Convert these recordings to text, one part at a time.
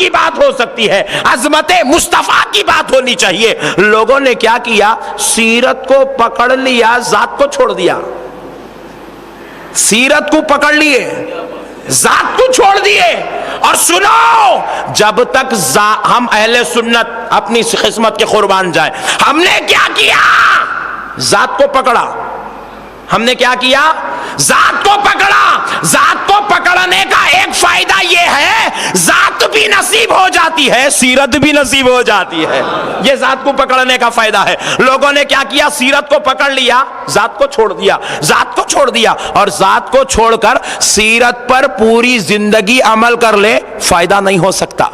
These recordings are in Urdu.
کی بات ہو سکتی ہے، عظمت مصطفیٰ کی بات ہونی چاہیے۔ لوگوں نے کیا کیا؟ سیرت کو پکڑ لیا، ذات کو چھوڑ دیا۔ سیرت کو پکڑ لیے، ذات کو چھوڑ دیے۔ اور سنو، جب تک ہم اہل سنت اپنی قسمت کے قربان جائیں، ہم نے کیا کیا؟ ذات کو پکڑا۔ ہم نے کیا کیا؟ ذات کو پکڑا۔ ذات کو پکڑنے کا ایک فائدہ یہ ہے، ذات بھی نصیب ہو جاتی ہے، سیرت بھی نصیب ہو جاتی ہے۔ یہ ذات کو پکڑنے کا فائدہ ہے۔ لوگوں نے کیا کیا؟ سیرت کو پکڑ لیا، ذات کو چھوڑ دیا، ذات کو چھوڑ دیا۔ اور ذات کو چھوڑ کر سیرت پر پوری زندگی عمل کر لے، فائدہ نہیں ہو سکتا۔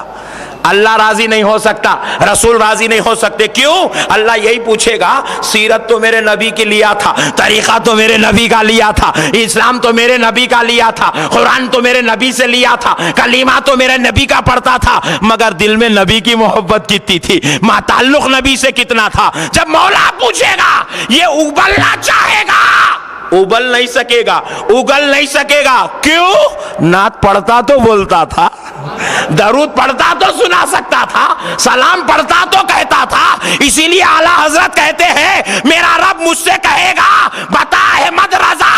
اللہ راضی نہیں ہو سکتا، رسول راضی نہیں ہو سکتے۔ کیوں؟ اللہ یہی پوچھے گا، سیرت تو میرے نبی کی لیا تھا، طریقہ تو میرے نبی کا لیا تھا، اسلام تو میرے نبی کا لیا تھا، قرآن تو میرے نبی سے لیا تھا، کلمہ تو میرے نبی کا پڑھتا تھا، مگر دل میں نبی کی محبت کتنی تھی، تعلق نبی سے کتنا تھا؟ جب مولا پوچھے گا، یہ اگلنا چاہے گا، اگل نہیں سکے گا، اگل نہیں سکے گا۔ کیوں؟ نعت پڑھتا تو بولتا تھا، درود پڑھتا تو سنا سکتا تھا، سلام پڑھتا تو کہتا تھا۔ اسی لیے اعلیٰ حضرت کہتے ہیں، میرا رب مجھ سے کہے گا، بتا احمد رضا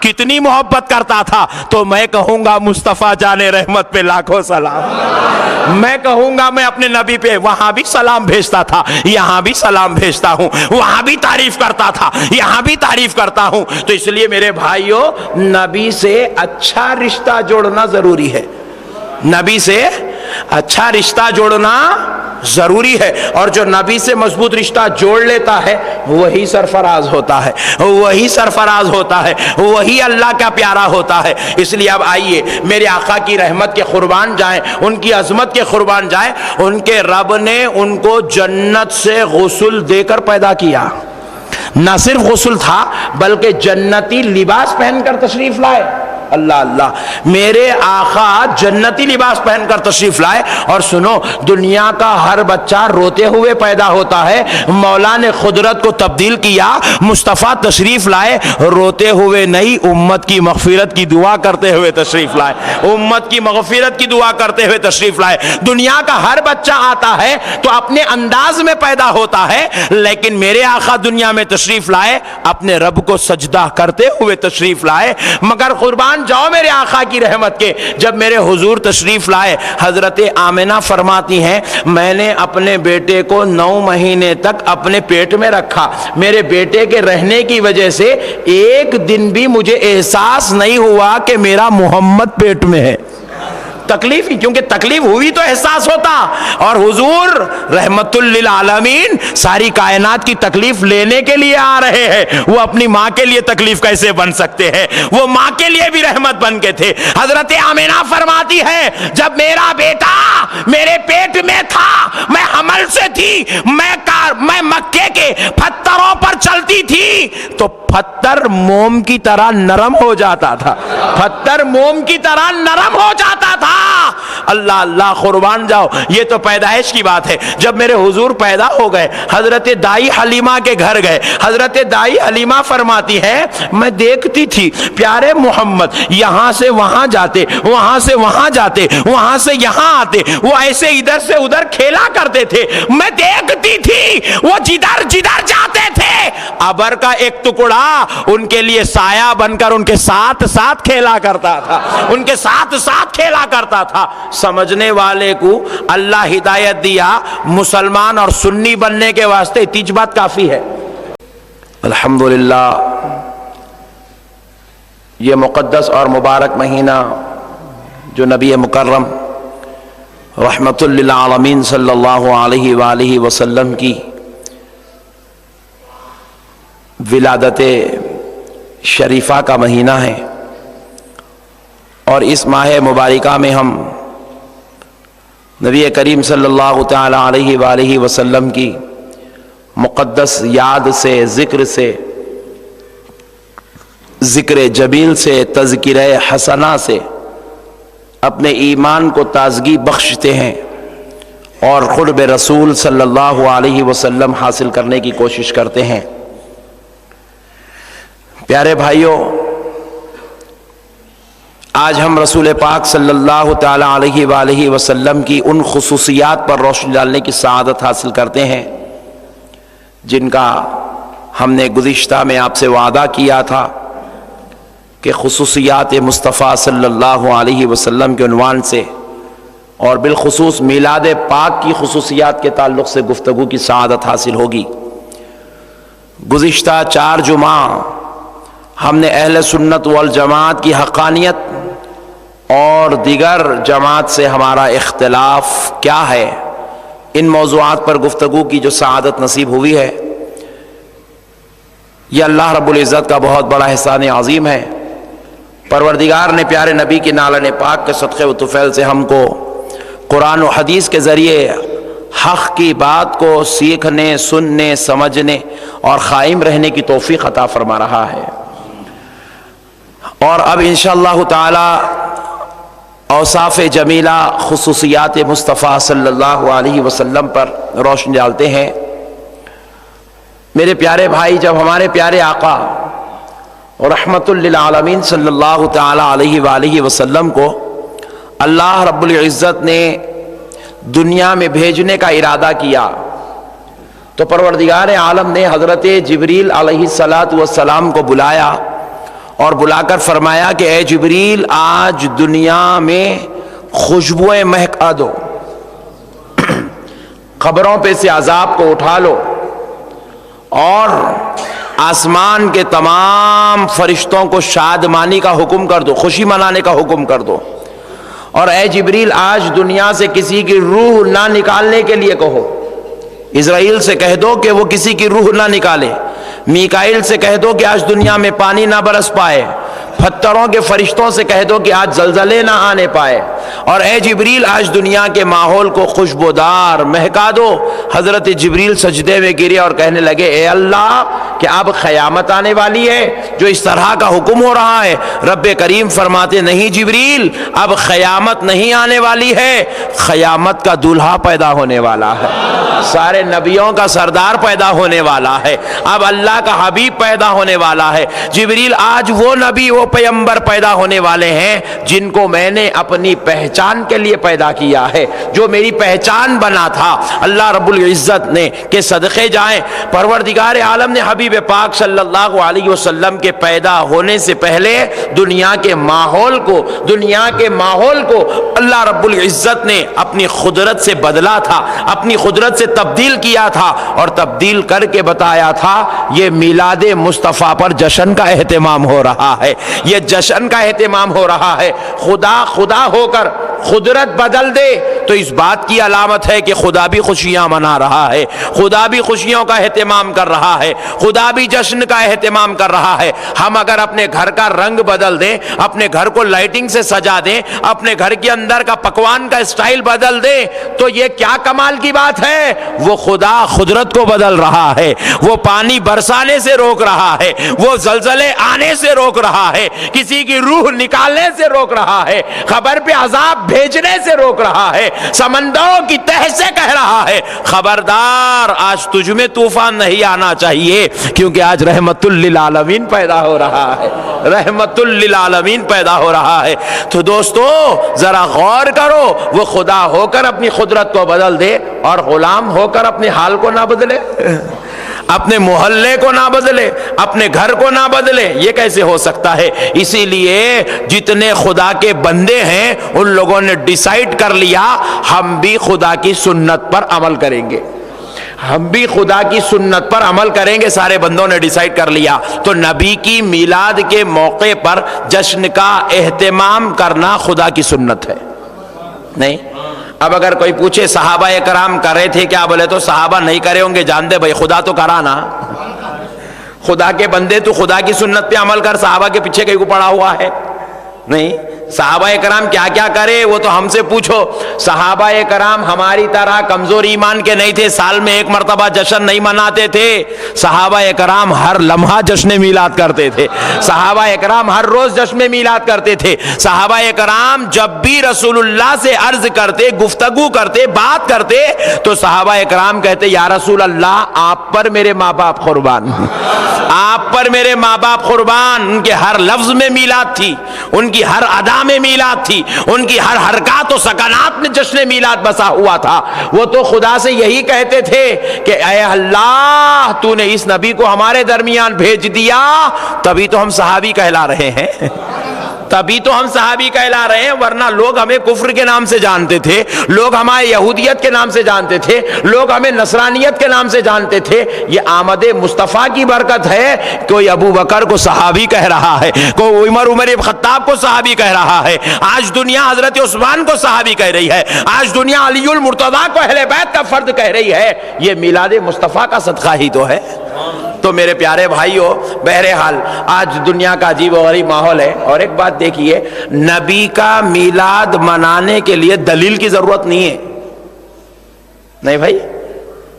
کتنی محبت کرتا تھا، تو میں کہوں گا مصطفیٰ جان رحمت پہ لاکھوں سلام۔ میں کہوں گا میں اپنے نبی پہ وہاں بھی سلام بھیجتا تھا، یہاں بھی سلام بھیجتا ہوں، وہاں بھی تعریف کرتا تھا، یہاں بھی تعریف کرتا ہوں۔ تو اس لیے میرے بھائیوں، نبی سے اچھا رشتہ جوڑنا ضروری ہے، نبی سے اچھا رشتہ جوڑنا ضروری ہے۔ اور جو نبی سے مضبوط رشتہ جوڑ لیتا ہے وہی سرفراز ہوتا ہے، وہی سرفراز ہوتا ہے، وہی اللہ کا پیارا ہوتا ہے۔ اس لیے اب آئیے میرے آقا کی رحمت کے قربان جائیں، ان کی عظمت کے قربان جائیں۔ ان کے رب نے ان کو جنت سے غسل دے کر پیدا کیا۔ نہ صرف غسل تھا بلکہ جنتی لباس پہن کر تشریف لائے۔ اللہ اللہ، میرے آقا جنتی لباس پہن کر تشریف لائے۔ اور سنو، دنیا کا ہر بچہ روتے ہوئے پیدا ہوتا ہے، مولا نے قدرت کو تبدیل کیا، مصطفیٰ تشریف لائے، روتے ہوئے نہیں، امت کی مغفرت کی دعا کرتے ہوئے تشریف لائے، امت کی مغفرت کی دعا کرتے ہوئے تشریف لائے۔ دنیا کا ہر بچہ آتا ہے تو اپنے انداز میں پیدا ہوتا ہے، لیکن میرے آقا دنیا میں تشریف لائے، اپنے رب کو سجدہ کرتے ہوئے تشریف لائے۔ مگر قربان جاؤ میرے آقا کی رحمت کے، جب میرے حضور تشریف لائے، حضرت آمنہ فرماتی ہیں، میں نے اپنے بیٹے کو 9 مہینے تک اپنے پیٹ میں رکھا، میرے بیٹے کے رہنے کی وجہ سے ایک دن بھی مجھے احساس نہیں ہوا کہ میرا محمد پیٹ میں ہے۔ تکلیف ہی، کیونکہ تکلیف ہوئی تو احساس ہوتا۔ اور حضور رحمت للعالمین ساری کائنات کی تکلیف لینے کے لیے آ رہے ہیں، وہ اپنی ماں کے لیے تکلیف کیسے بن سکتے ہیں؟ وہ ماں کے لیے بھی رحمت بن کے تھے۔ حضرت آمنہ فرماتی ہے، جب میرا بیٹا میرے پیٹ میں تھا، میں حمل سے تھی، میں مکے کے پتھروں پر چلتی تھی تو پتھر موم کی طرح نرم ہو جاتا تھا، پتھر موم کی طرح نرم ہو جاتا تھا۔ اللہ اللہ، قربان جاؤ، یہ تو پیدائش کی بات ہے۔ جب میرے حضور پیدا ہو گئے، حضرت دائی حلیمہ کے گھر گئے، حضرت دائی حلیمہ فرماتی ہے، میں دیکھتی تھی پیارے محمد یہاں سے وہاں جاتے، وہاں سے وہاں جاتے، وہاں سے یہاں آتے، وہ ایسے ادھر سے ادھر کھیلا کرتے تھے، میں دیکھتی تھی وہ جدھر جدھر جاتے تھے ابر کا ایک ٹکڑا ان کے لیے سایہ بن کر ان کے ساتھ ساتھ کھیلا کرتا تھا، ان کے ساتھ ساتھ کھیلا کرتا تھا۔ سمجھنے والے کو اللہ ہدایت دیا، مسلمان اور سنی بننے کے واسطے اتنی بات کافی ہے۔ الحمدللہ، یہ مقدس اور مبارک مہینہ جو نبی مکرم رحمت للعالمین صلی اللہ علیہ وآلہ وسلم کی ولادت شریفہ کا مہینہ ہے، اور اس ماہ مبارکہ میں ہم نبی کریم صلی اللہ تعالی علیہ وآلہ وسلم کی مقدس یاد سے، ذکر سے، ذکر جمیل سے، تذکرہ حسنہ سے اپنے ایمان کو تازگی بخشتے ہیں اور قرب رسول صلی اللہ علیہ وسلم حاصل کرنے کی کوشش کرتے ہیں۔ پیارے بھائیوں، آج ہم رسول پاک صلی اللہ تعالی علیہ وآلہ وسلم کی ان خصوصیات پر روشنی ڈالنے کی سعادت حاصل کرتے ہیں جن کا ہم نے گزشتہ میں آپ سے وعدہ کیا تھا کہ خصوصیات مصطفیٰ صلی اللہ علیہ وسلم کے عنوان سے اور بالخصوص میلاد پاک کی خصوصیات کے تعلق سے گفتگو کی سعادت حاصل ہوگی۔ گزشتہ 4 جمعہ ہم نے اہل سنت والجماعت کی حقانیت اور دیگر جماعت سے ہمارا اختلاف کیا ہے، ان موضوعات پر گفتگو کی جو سعادت نصیب ہوئی ہے، یہ اللہ رب العزت کا بہت بڑا احسان عظیم ہے۔ پروردگار نے پیارے نبی کی نالن پاک کے صدقے و طفیل سے ہم کو قرآن و حدیث کے ذریعے حق کی بات کو سیکھنے، سننے، سمجھنے اور قائم رہنے کی توفیق عطا فرما رہا ہے، اور اب انشاءاللہ تعالی اوصاف جمیلہ خصوصیات مصطفیٰ صلی اللہ علیہ وسلم پر روشنی ڈالتے ہیں۔ میرے پیارے بھائی، جب ہمارے پیارے آقا اور رحمت للعالمین صلی اللہ تعالی علیہ وآلہ وسلم کو اللہ رب العزت نے دنیا میں بھیجنے کا ارادہ کیا تو پروردگار عالم نے حضرت جبریل علیہ السلام کو بلایا اور بلا کر فرمایا کہ اے جبریل، آج دنیا میں خوشبوئیں مہکا دو، قبروں پہ سے عذاب کو اٹھا لو اور آسمان کے تمام فرشتوں کو شادمانی کا حکم کر دو، خوشی منانے کا حکم کر دو، اور اے جبریل، آج دنیا سے کسی کی روح نہ نکالنے کے لیے کہو۔ اسرائیل سے کہہ دو کہ وہ کسی کی روح نہ نکالے، میکائیل سے کہہ دو کہ آج دنیا میں پانی نہ برس پائے، پتھروں کے فرشتوں سے کہہ دو کہ آج زلزلے نہ آنے پائے، اور اے جبریل، آج دنیا کے ماحول کو خوشبودار مہکا دو۔ حضرت جبریل سجدے میں گرے اور کہنے لگے، اے اللہ، کہ اب قیامت آنے والی ہے جو اس طرح کا حکم ہو رہا ہے؟ رب کریم فرماتے، نہیں جبریل، اب قیامت نہیں آنے والی ہے، قیامت کا دولہا پیدا ہونے والا ہے، سارے نبیوں کا سردار پیدا ہونے والا ہے، اب اللہ کا حبیب پیدا ہونے والا ہے۔ جبریل، آج وہ نبی، وہ پیغمبر پیدا ہونے والے ہیں جن کو میں نے اپنی پہچان کے لیے پیدا کیا ہے، جو میری پہچان بنا تھا۔ اللہ رب العزت نے کہ صدقے جائیں، پروردگار عالم نے حبیب پاک صلی اللہ علیہ وسلم کے پیدا ہونے سے پہلے دنیا کے ماحول کو اللہ رب العزت نے اپنی قدرت سے بدلا تھا، اپنی قدرت سے تبدیل کیا تھا، اور تبدیل کر کے بتایا تھا یہ میلاد مصطفیٰ پر جشن کا اہتمام ہو رہا ہے، یہ جشن کا اہتمام ہو رہا ہے۔ خدا ہو کر قدرت بدل دے تو اس بات کی علامت ہے کہ خدا بھی خوشیاں منا رہا ہے، خدا بھی خوشیوں کا اہتمام کر رہا ہے، خدا بھی جشن کا اہتمام کر رہا ہے۔ ہم اگر اپنے گھر کا رنگ بدل دیں، اپنے گھر کو لائٹنگ سے سجا دیں، اپنے گھر کے اندر کا پکوان کا اسٹائل بدل دیں تو یہ کیا کمال کی بات ہے؟ وہ خدا قدرت کو بدل رہا ہے، وہ پانی برسانے سے روک رہا ہے، وہ زلزلے آنے سے روک رہا ہے، کسی کی روح نکالنے سے روک رہا ہے، خبر پہ عذاب بھیجنے سے روک رہا ہے، سمندروں کی تہ سے کہہ رہا ہے خبردار، آج تجھ میں طوفان نہیں آنا چاہیے، کیونکہ آج رحمت للعالمین پیدا ہو رہا ہے، رحمت للعالمین پیدا ہو رہا ہے۔ تو دوستو ذرا غور کرو، وہ خدا ہو کر اپنی قدرت کو بدل دے اور غلام ہو کر اپنے حال کو نہ بدلے، اپنے محلے کو نہ بدلے، اپنے گھر کو نہ بدلے، یہ کیسے ہو سکتا ہے؟ اسی لیے جتنے خدا کے بندے ہیں ان لوگوں نے ڈیسائیڈ کر لیا ہم بھی خدا کی سنت پر عمل کریں گے، ہم بھی خدا کی سنت پر عمل کریں گے، سارے بندوں نے ڈیسائیڈ کر لیا۔ تو نبی کی میلاد کے موقع پر جشن کا اہتمام کرنا خدا کی سنت ہے، نہیں؟ اب اگر کوئی پوچھے صحابہ کرام کر رہے تھے کیا؟ بولے تو صحابہ نہیں کرے ہوں گے، جان دے بھائی خدا تو کرا نا، خدا کے بندے تو خدا کی سنت پہ عمل کر، صحابہ کے پیچھے کہیں کو پڑا ہوا ہے؟ نہیں۔ صحابہ کرام کیا کیا کرے وہ تو ہم سے پوچھو۔ صحابہ کرام ہماری طرح کمزور ایمان کے نہیں تھے، سال میں ایک مرتبہ جشن نہیں مناتے تھے، صحابہ کرام ہر لمحہ جشن میلاد کرتے تھے، صحابہ کرام ہر روز جشن میلاد کرتے تھے، صحابہ کرام جب بھی رسول اللہ سے عرض کرتے، گفتگو کرتے، بات کرتے تو صحابہ کرام کہتے یا رسول اللہ آپ پر میرے ماں باپ قربان، آپ پر میرے ماں باپ قربان۔ ان کے ہر لفظ میں میلاد تھی، ان کی ہر ادا ایام میلاد تھی، ان کی ہر حرکات و سکنات میں جشن میلاد بسا ہوا تھا. وہ تو خدا سے یہی کہتے تھے کہ اے اللہ تو نے اس نبی کو ہمارے درمیان بھیج دیا، تبھی تو ہم صحابی کہلا رہے ہیں، تبھی تو ہم صحابی کہلا رہے ہیں. ورنہ لوگ ہمیں کفر کے نام سے جانتے تھے، لوگ ہمیں یہودیت کے نام سے جانتے تھے، لوگ ہمیں نصرانیت کے نام سے جانتے تھے. یہ آمد مصطفیٰ کی برکت ہے. کوئی ابو بکر کو صحابی کہہ رہا ہے، کوئی عمر ابن خطاب کو صحابی کہہ رہا ہے. آج دنیا حضرت عثمان کو صحابی کہہ رہی ہے، آج دنیا علی المرتضیٰ کو اہل بیت کا فرد کہہ رہی ہے. یہ میلاد مصطفیٰ کا صدقہ ہی تو ہے. تو میرے پیارے بھائیو، بہرحال آج دنیا کا عجیب و غریب ماحول ہے. اور ایک بات دیکھیے، نبی کا میلاد منانے کے لیے دلیل کی ضرورت نہیں ہے. نہیں بھائی،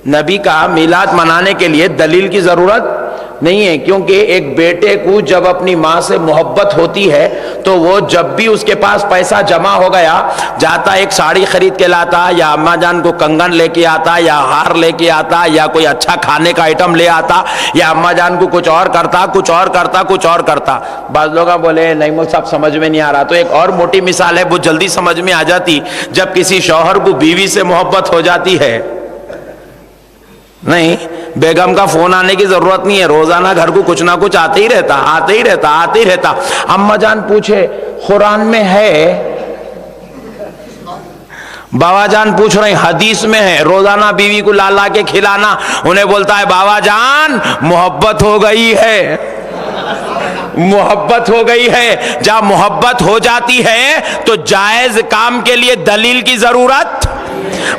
نبی کا میلاد منانے کے لیے دلیل کی ضرورت نہیں ہے، کیونکہ ایک بیٹے کو جب اپنی ماں سے محبت ہوتی ہے تو وہ جب بھی اس کے پاس پیسہ جمع ہو گیا جاتا، ایک ساڑی خرید کے لاتا، یا اماں جان کو کنگن لے کے آتا، یا ہار لے کے آتا، یا کوئی اچھا کھانے کا آئٹم لے آتا، یا اماں جان کو کچھ اور کرتا، کچھ اور کرتا، کچھ اور کرتا. بعض لوگ بولے نہیں مجھ صاحب سمجھ میں نہیں آ رہا. تو ایک اور موٹی مثال ہے، وہ جلدی سمجھ میں آ جاتی. جب کسی شوہر کو بیوی سے محبت ہو جاتی ہے، نہیں بیگم کا فون آنے کی ضرورت نہیں ہے، روزانہ گھر کو کچھ نہ کچھ آتے ہی رہتا، آتے ہی رہتا، آتے ہی رہتا. اماں جان پوچھے قرآن میں ہے، بابا جان پوچھ رہے ہیں حدیث میں ہے. روزانہ بیوی کو لا لا کے کھلانا، انہیں بولتا ہے بابا جان محبت ہو گئی ہے، محبت ہو گئی ہے. جب محبت ہو جاتی ہے تو جائز کام کے لیے دلیل کی ضرورت،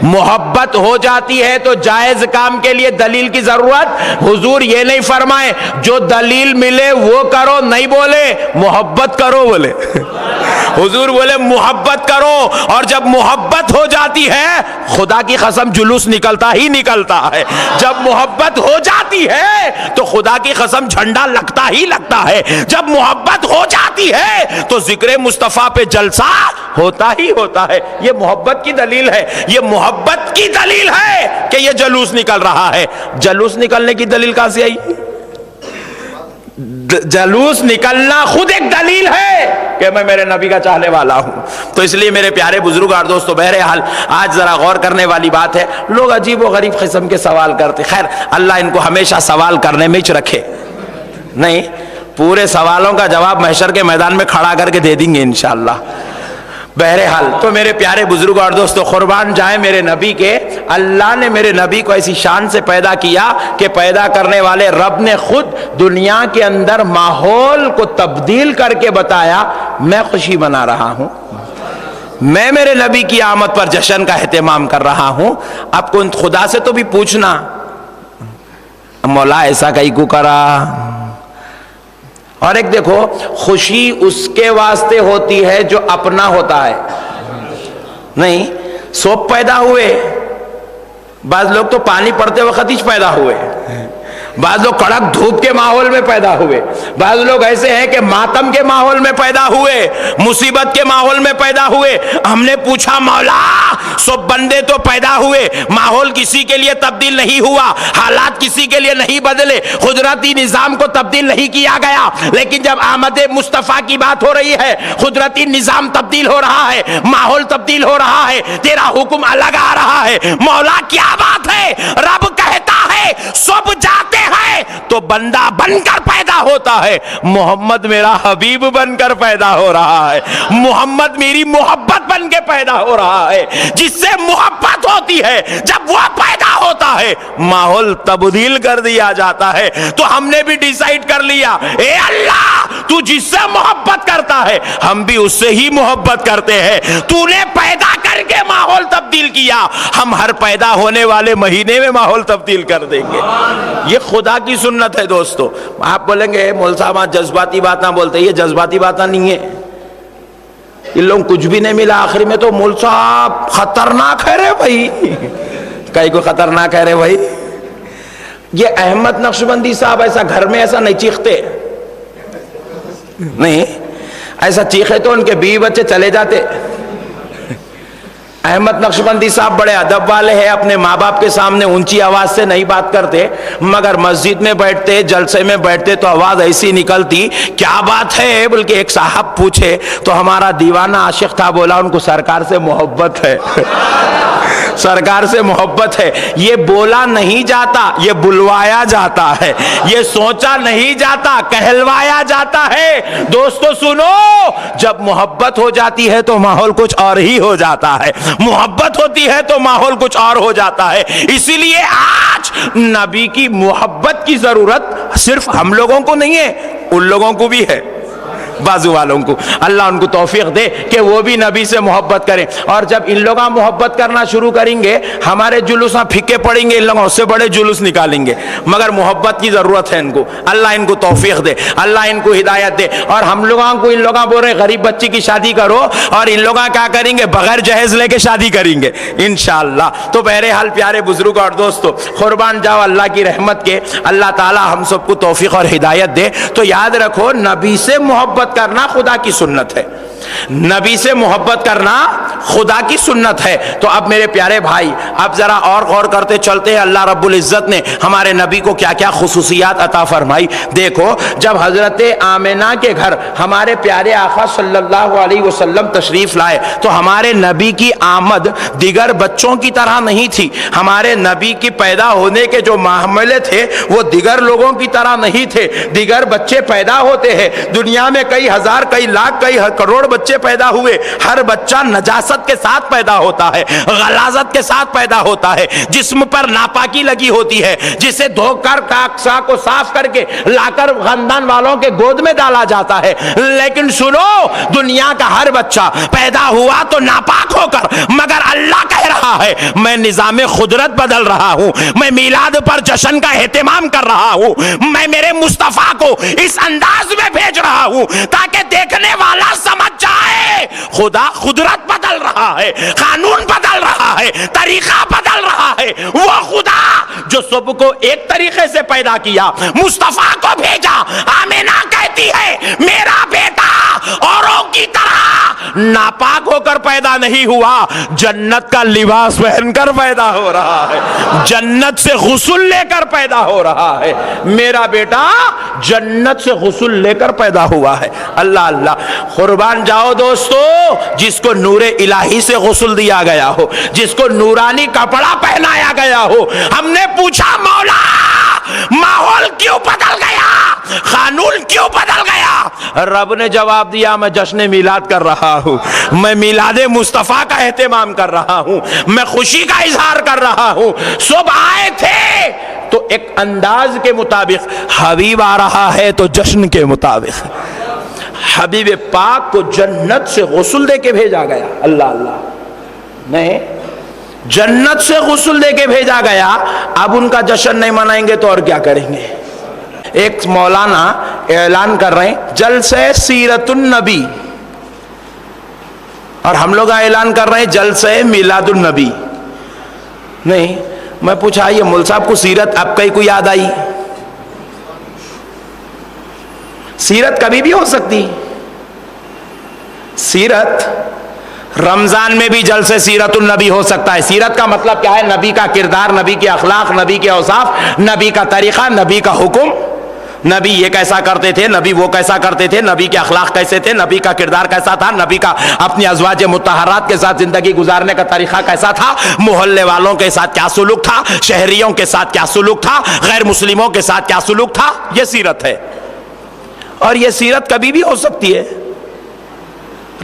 محبت ہو جاتی ہے تو جائز کام کے لیے دلیل کی ضرورت. حضور یہ نہیں فرمائے جو دلیل ملے وہ کرو، نہیں بولے محبت کرو، بولے حضور بولے محبت کرو. اور جب محبت ہو جاتی ہے خدا کی قسم جلوس نکلتا ہی نکلتا ہے. جب محبت ہو جاتی ہے تو خدا کی قسم جھنڈا لگتا ہی لگتا ہے. جب محبت ہو جاتی ہے تو ذکر مصطفیٰ پہ جلسہ ہوتا ہی ہوتا ہے. یہ محبت کی دلیل ہے، یہ محبت کی دلیل ہے کہ یہ جلوس نکل رہا ہے. جلوس نکلنے کی دلیل کہاں سے آئی؟ جلوس نکلنا خود ایک دلیل ہے کہ میں میرے نبی کا چاہنے والا ہوں. تو اس لیے میرے پیارے بزرگ اور دوستو، بہرحال آج ذرا غور کرنے والی بات ہے. لوگ عجیب و غریب قسم کے سوال کرتے، خیر اللہ ان کو ہمیشہ سوال کرنے میں ہی رکھے. نہیں، پورے سوالوں کا جواب محشر کے میدان میں کھڑا کر کے دے دیں گے انشاءاللہ. بہرحال تو میرے پیارے بزرگ اور دوستو، قربان جائیں میرے نبی کے. اللہ نے میرے نبی کو ایسی شان سے پیدا کیا کہ پیدا کرنے والے رب نے خود دنیا کے اندر ماحول کو تبدیل کر کے بتایا میں خوشی منا رہا ہوں، میں میرے نبی کی آمد پر جشن کا اہتمام کر رہا ہوں. اب کو خدا سے تو بھی پوچھنا مولا ایسا کہیں کو کرا. اور ایک دیکھو، خوشی اس کے واسطے ہوتی ہے جو اپنا ہوتا ہے. نہیں سوپ پیدا ہوئے، بعض لوگ تو پانی پڑتے وقت ہی پیدا ہوئے، بعض لوگ کڑک دھوپ کے ماحول میں پیدا ہوئے، بعض لوگ ایسے ہیں کہ ماتم کے ماحول میں پیدا ہوئے، مصیبت کے ماحول میں پیدا ہوئے. ہم نے پوچھا مولا سب بندے تو پیدا ہوئے، ماحول کسی کے لیے تبدیل نہیں ہوا، حالات کسی کے لیے نہیں بدلے، قدرتی نظام کو تبدیل نہیں کیا گیا. لیکن جب آمد مصطفیٰ کی بات ہو رہی ہے، قدرتی نظام تبدیل ہو رہا ہے، ماحول تبدیل ہو رہا ہے، تیرا حکم الگ آ رہا ہے. مولا کیا بات ہے؟ رب کہتا ہے سب جاتے ہیں تو بندہ بن کر پیدا ہوتا ہے. محمد میرا حبیب بن کر پیدا ہو رہا ہے، محمد میری محبت بن کے پیدا ہو رہا ہے. جس سے محبت ہوتی ہے جب وہ پیدا ہوتا ہے ماحول تبدیل کر دیا جاتا ہے. تو ہم نے بھی ڈیسائیڈ کر لیا، اے اللہ تو جس سے محبت کرتا ہے ہم بھی اس سے ہی محبت کرتے ہیں. تو نے پیدا کر کے ماحول تبدیل کیا، ہم ہر پیدا ہونے والے مہینے میں ماحول تبدیل کر دیں گے. یہ خدا کی سنت ہے دوستو. آپ بولیں گے مول صاحب جذباتی بات نہ بولتے، یہ جذباتی بات نہیں ہے. ان لوگ کچھ بھی نہیں ملا آخری میں تو مول صاحب خطرناک ہے رے بھائی. کئی کو خطرناک ہے رے بھائی. یہ احمد نقشبندی صاحب ایسا گھر میں ایسا نہیں چیختے، نہیں ایسا چیخے تو ان کے بیوی بچے چلے جاتے. احمد نقشبندی صاحب بڑے ادب والے ہیں، اپنے ماں باپ کے سامنے اونچی آواز سے نہیں بات کرتے، مگر مسجد میں بیٹھتے، جلسے میں بیٹھتے تو آواز ایسی نکلتی، کیا بات ہے؟ بلکہ ایک صاحب پوچھے تو ہمارا دیوانہ عاشق تھا، بولا ان کو سرکار سے محبت ہے سرکار سے محبت ہے۔ یہ بولا نہیں جاتا، یہ بلوایا جاتا ہے، یہ سوچا نہیں جاتا، کہلوایا جاتا ہے۔ دوستو سنو، جب محبت ہو جاتی ہے تو ماحول کچھ اور ہی ہو جاتا ہے، محبت ہوتی ہے تو ماحول کچھ اور ہو جاتا ہے۔ اسی لیے آج نبی کی محبت کی ضرورت صرف ہم لوگوں کو نہیں ہے، ان لوگوں کو بھی ہے، بازو والوں کو۔ اللہ ان کو توفیق دے کہ وہ بھی نبی سے محبت کریں، اور جب ان لوگاں محبت کرنا شروع کریں گے ہمارے جلوساں پھکے پڑیں گے، ان لوگوں سے بڑے جلوس نکالیں گے، مگر محبت کی ضرورت ہے ان کو۔ اللہ ان کو توفیق دے، اللہ ان کو ہدایت دے۔ اور ہم لوگوں کو، ان لوگاں بول رہے غریب بچی کی شادی کرو، اور ان لوگاں کیا کریں گے؟ بغیر جہیز لے کے شادی کریں گے انشاءاللہ۔ تو بہرحال پیارے بزرگ اور دوستو، قربان جاؤ اللہ کی رحمت کے، اللہ تعالی ہم سب کو توفیق اور ہدایت دے۔ تو یاد رکھو، نبی سے محبت کرنا خدا کی سنت ہے، نبی سے محبت کرنا خدا کی سنت ہے۔ تو اب میرے پیارے بھائی، اب ذرا اور غور کرتے چلتے ہیں اللہ رب العزت نے ہمارے نبی کو کیا کیا خصوصیات عطا فرمائی۔ دیکھو، جب حضرت آمنہ کے گھر ہمارے پیارے آقا صلی اللہ علیہ وسلم تشریف لائے تو ہمارے نبی کی آمد دیگر بچوں کی طرح نہیں تھی۔ ہمارے نبی کی پیدا ہونے کے جو معاملے تھے وہ دیگر لوگوں کی طرح نہیں تھے۔ دیگر بچے پیدا ہوتے ہیں، دنیا میں کئی ہزار، کئی لاکھ، کئی کروڑ بچے پیدا ہوئے، ہر بچہ نجاست کے ساتھ پیدا ہوتا ہے، غلاظت کے ساتھ پیدا ہوتا ہے، جسم پر ناپاکی لگی ہوتی ہے، جسے دھو کر کاکسا کو صاف کر کے لا کر خاندان والوں کے گود میں ڈالا جاتا ہے۔ لیکن سنو، دنیا کا ہر بچہ پیدا ہوا تو ناپاک ہو کر، مگر اللہ کہہ رہا ہے میں نظام قدرت بدل رہا ہوں، میں میلاد پر جشن کا اہتمام کر رہا ہوں، میں میرے مصطفیٰ کو اس انداز میں بھیج رہا ہوں تاکہ دیکھنے والا سمجھ جائے خدا قدرت بدل رہا ہے، قانون بدل رہا ہے، طریقہ بدل رہا ہے۔ وہ خدا جو سب کو ایک طریقے سے پیدا کیا، مصطفیٰ کو بھیجا۔ آمینہ کہتی ہے میرا بیٹا اوروں کی طرح ناپاک ہو کر پیدا نہیں ہوا، جنت کا لباس پہن کر پیدا ہو رہا ہے، جنت سے غسل لے کر پیدا ہو رہا ہے۔ میرا بیٹا جنت سے غسل لے کر پیدا ہوا ہے۔ اللہ اللہ، قربان جاؤ دوستو، جس کو نور الہی سے غسل دیا گیا ہو، جس کو نورانی کپڑا پہنایا گیا ہو، ہم نے پوچھا مولا ماحول کیوں بدل گیا، قانون کیوں بدل گیا؟ رب نے جواب دیا میں جشن میلاد کر رہا ہوں، میں میلاد مصطفیٰ کا اہتمام کر رہا ہوں، میں خوشی کا اظہار کر رہا ہوں۔ سب آئے تھے تو ایک انداز کے مطابق، حبیب آ رہا ہے تو جشن کے مطابق۔ حبیب پاک کو جنت سے غسل دے کے بھیجا گیا، اللہ اللہ، نہیں جنت سے غسل دے کے بھیجا گیا۔ اب ان کا جشن نہیں منائیں گے تو اور کیا کریں گے؟ ایک مولانا اعلان کر رہے ہیں جلسہ سیرت النبی، اور ہم لوگ اعلان کر رہے ہیں جلسہ میلاد النبی۔ نہیں، میں پوچھا یہ مول صاحب کو سیرت اب کئی کو یاد آئی؟ سیرت کبھی بھی ہو سکتی، سیرت رمضان میں بھی جلسے سیرت النبی ہو سکتا ہے۔ سیرت کا مطلب کیا ہے؟ نبی کا کردار، نبی کے اخلاق، نبی کے اوصاف، نبی کا طریقہ، نبی کا حکم، نبی یہ کیسا کرتے تھے، نبی وہ کیسا کرتے تھے، نبی کے اخلاق کیسے تھے، نبی کا کردار کیسا تھا، نبی کا اپنی ازواج مطہرات کے ساتھ زندگی گزارنے کا طریقہ کیسا تھا، محلے والوں کے ساتھ کیا سلوک تھا، شہریوں کے ساتھ کیا سلوک تھا، غیر مسلموں کے ساتھ کیا سلوک تھا، یہ سیرت ہے۔ اور یہ سیرت کبھی بھی ہو سکتی ہے۔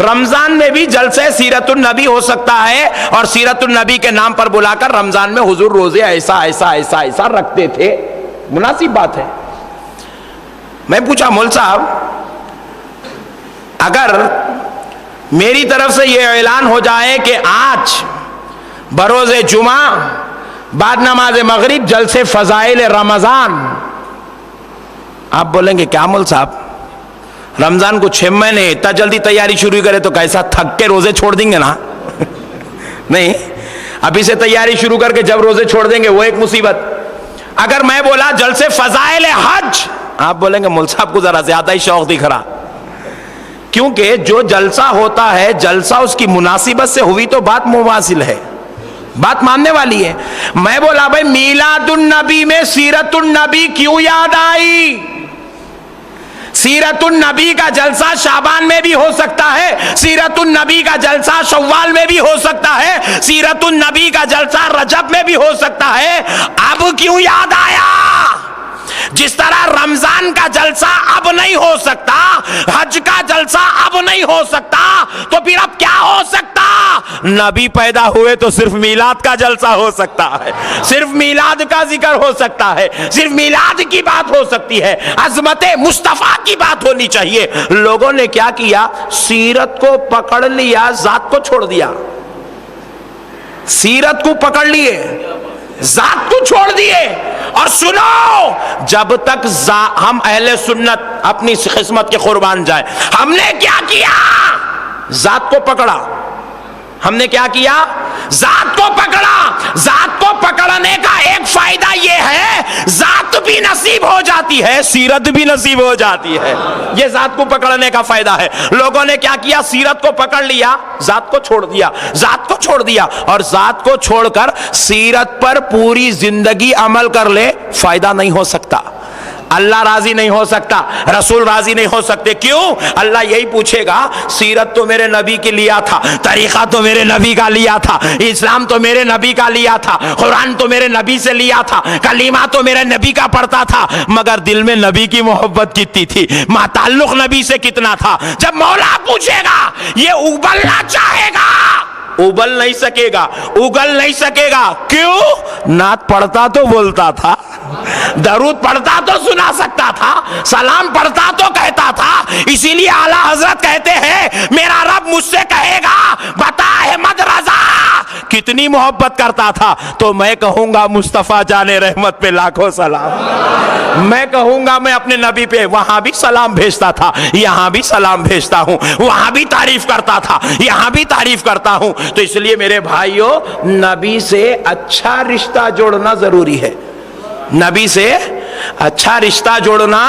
رمضان میں بھی جلسہ سیرت النبی ہو سکتا ہے، اور سیرت النبی کے نام پر بلا کر رمضان میں حضور روزے ایسا ایسا ایسا ایسا رکھتے تھے، مناسب بات ہے۔ میں پوچھا مول صاحب اگر میری طرف سے یہ اعلان ہو جائے کہ آج بروز جمعہ بعد نماز مغرب جلسے فضائل رمضان، آپ بولیں گے کیا مول صاحب رمضان کو 6 مہینے اتنا جلدی تیاری شروع کرے تو کیسا تھک کے روزے چھوڑ دیں گے نا؟ نہیں، ابھی سے تیاری شروع کر کے جب روزے چھوڑ دیں گے وہ ایک مصیبت۔ اگر میں بولا جلسے فضائل حج، آپ بولیں گے مول صاحب کو ذرا زیادہ ہی شوق دکھ رہا، کیونکہ جو جلسہ ہوتا ہے جلسہ اس کی مناسبت سے ہوئی تو بات مواصل ہے، بات ماننے والی ہے۔ میں بولا بھائی میلاد النبی میں سیرت النبی کیوں یاد آئی؟ سیرت النبی کا جلسہ شعبان میں بھی ہو سکتا ہے، سیرت النبی کا جلسہ شوال میں بھی ہو سکتا ہے، سیرت النبی کا جلسہ رجب میں بھی ہو سکتا ہے، اب کیوں یاد آیا؟ جس طرح رمضان کا جلسہ اب نہیں ہو سکتا، حج کا جلسہ اب نہیں ہو سکتا، تو پھر اب کیا ہو سکتا؟ نبی پیدا ہوئے تو صرف میلاد کا جلسہ ہو سکتا ہے، صرف میلاد کا ذکر ہو سکتا ہے، صرف میلاد کی بات ہو سکتی ہے، عظمت مصطفیٰ کی بات ہونی چاہیے۔ لوگوں نے کیا کیا؟ سیرت کو پکڑ لیا، ذات کو چھوڑ دیا۔ سیرت کو پکڑ لیے، ذات کو چھوڑ دیے۔ اور سنو، جب تک ہم اہل سنت اپنی قسمت کے قربان جائیں، ہم نے کیا کیا؟ ذات کو پکڑا۔ ہم نے کیا کیا؟ ذات کو پکڑا۔ ذات کو پکڑنے کا ایک فائدہ یہ ہے، ذات بھی نصیب ہو جاتی ہے، سیرت بھی نصیب ہو جاتی ہے۔ یہ ذات کو پکڑنے کا فائدہ ہے۔ لوگوں نے کیا کیا؟ سیرت کو پکڑ لیا، ذات کو چھوڑ دیا، ذات کو چھوڑ دیا، اور ذات کو چھوڑ کر سیرت پر پوری زندگی عمل کر لے، فائدہ نہیں ہو سکتا۔ اللہ راضی نہیں ہو سکتا، رسول راضی نہیں ہو سکتے۔ کیوں؟ اللہ یہی پوچھے گا، سیرت تو میرے نبی کی لیا تھا، طریقہ تو میرے نبی کا لیا تھا، اسلام تو میرے نبی کا لیا تھا، قرآن تو میرے نبی سے لیا تھا، کلمہ تو میرے نبی کا پڑھتا تھا، مگر دل میں نبی کی محبت کتنی تھی، تعلق نبی سے کتنا تھا؟ جب مولا پوچھے گا، یہ ابلنا چاہے گا، ابل نہیں سکے گا، اگل نہیں سکے گا۔ کیوں؟ نعت پڑھتا تو بولتا تھا، درود پڑھتا تو سنا سکتا تھا، سلام پڑھتا تو کہتا تھا۔ اسی لیے اعلیٰ حضرت کہتے ہیں، میرا رب مجھ سے کہے گا، بتا احمد رضا کتنی محبت کرتا تھا، تو میں کہوں گا مصطفیٰ جان رحمت پہ لاکھوں سلام۔ میں کہوں گا میں اپنے نبی پہ وہاں بھی سلام بھیجتا تھا، یہاں بھی سلام بھیجتا ہوں، وہاں بھی تعریف کرتا تھا، یہاں بھی تعریف کرتا ہوں۔ تو اس لیے میرے بھائیوں، نبی سے اچھا رشتہ جوڑنا ضروری ہے، نبی سے اچھا رشتہ جوڑنا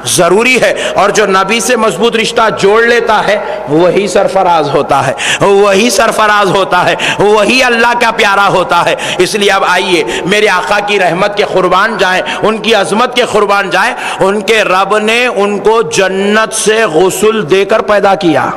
ضروری ہے، اور جو نبی سے مضبوط رشتہ جوڑ لیتا ہے وہی سرفراز ہوتا ہے، وہی سرفراز ہوتا ہے، وہی اللہ کا پیارا ہوتا ہے۔ اس لیے اب آئیے میرے آقا کی رحمت کے قربان جائیں، ان کی عظمت کے قربان جائیں۔ ان کے رب نے ان کو جنت سے غسل دے کر پیدا کیا،